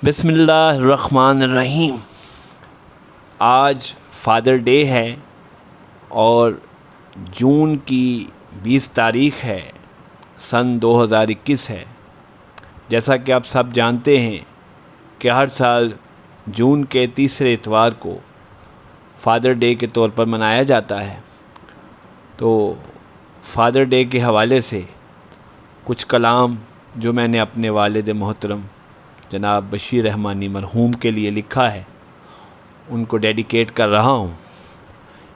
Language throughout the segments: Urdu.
بسم اللہ الرحمن الرحیم۔ آج فادر ڈے ہے اور جون کی 20 تاریخ ہے، سن 2021 ہے۔ جیسا کہ آپ سب جانتے ہیں کہ ہر سال جون کے تیسرے اتوار کو فادر ڈے کے طور پر منایا جاتا ہے۔ تو فادر ڈے کے حوالے سے کچھ کلام جو میں نے اپنے والد محترم جناب بشیر رحمانی مرحوم کے لیے لکھا ہے ان کو ڈیڈیکیٹ کر رہا ہوں۔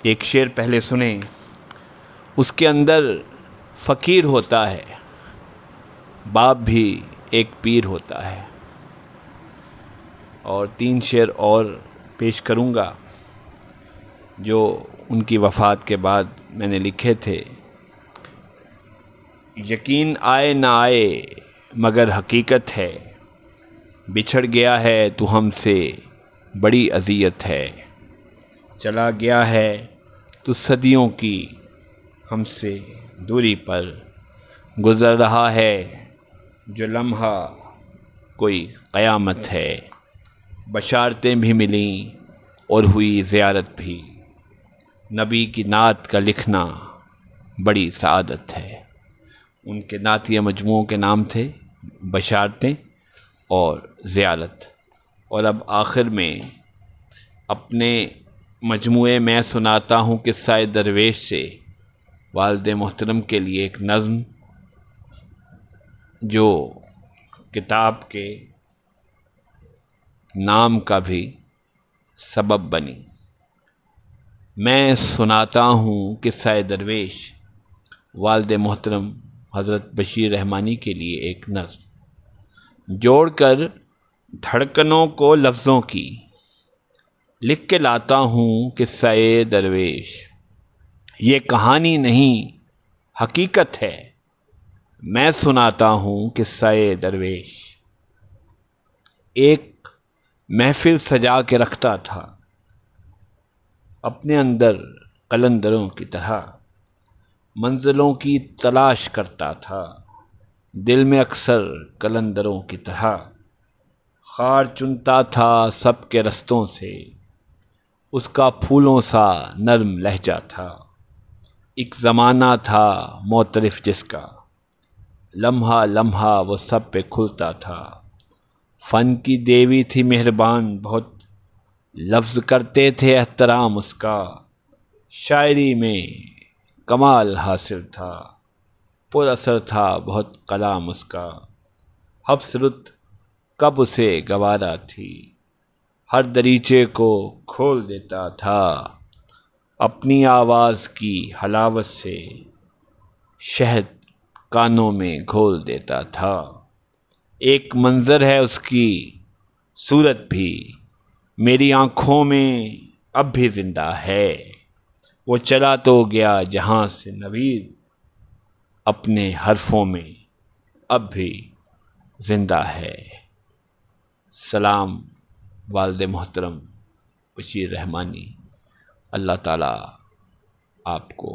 ایک شعر پہلے سنیں۔ اس کے اندر فقیر ہوتا ہے، باپ بھی ایک پیر ہوتا ہے۔ اور 3 شعر اور پیش کروں گا جو ان کی وفات کے بعد میں نے لکھے تھے۔ یقین آئے نہ آئے مگر حقیقت ہے، بچھڑ گیا ہے تو ہم سے بڑی اذیت ہے، چلا گیا ہے تو صدیوں کی ہم سے دوری پر، گزر رہا ہے جو لمحہ کوئی قیامت ہے، بشارتیں بھی ملیں اور ہوئی زیارت بھی، نبی کی نعت کا لکھنا بڑی سعادت ہے۔ ان کے نعتیہ مجموعوں کے نام تھے بشارتیں اور زیارت۔ اور اب آخر میں اپنے مجموعے میں سناتا ہوں قصہ درویش سے والد محترم کے لیے ایک نظم جو کتاب کے نام کا بھی سبب بنی۔ میں سناتا ہوں قصہ درویش والد محترم حضرت بشیر رحمانی کے لیے ایک نظم۔ جوڑ کر دھڑکنوں کو لفظوں کی، لکھ کے لاتا ہوں قصہ درویش، یہ کہانی نہیں حقیقت ہے، میں سناتا ہوں قصہ درویش۔ ایک محفل سجا کے رکھتا تھا اپنے اندر قلندروں کی طرح، منزلوں کی تلاش کرتا تھا دل میں اکثر قلندروں کی طرح، خار چنتا تھا سب کے رستوں سے، اس کا پھولوں سا نرم لہجہ تھا، ایک زمانہ تھا معترف جس کا، لمحہ لمحہ وہ سب پہ کھلتا تھا، فن کی دیوی تھی مہربان بہت، لفظ کرتے تھے احترام اس کا، شاعری میں کمال حاصل تھا، پر اثر تھا بہت کلام اس کا، حبس رت کب اسے گوارا تھی، ہر دریچے کو کھول دیتا تھا، اپنی آواز کی حلاوت سے شہد کانوں میں گھول دیتا تھا، ایک منظر ہے اس کی صورت بھی میری آنکھوں میں اب بھی زندہ ہے، وہ چلا تو گیا جہاں سے نوید اپنے حرفوں میں اب بھی زندہ ہے۔ سلام والد محترم بشیر رحمانی، اللہ تعالیٰ آپ کو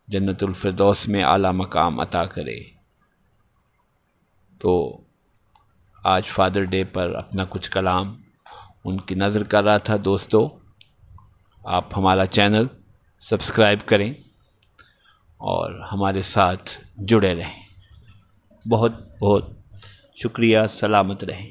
جنت الفردوس میں اعلیٰ مقام عطا کرے۔ تو آج فادر ڈے پر اپنا کچھ کلام ان کی نظر کر رہا تھا۔ دوستو، آپ ہمارا چینل سبسکرائب کریں اور ہمارے ساتھ جڑے رہیں۔ بہت بہت شکریہ، سلامت رہیں۔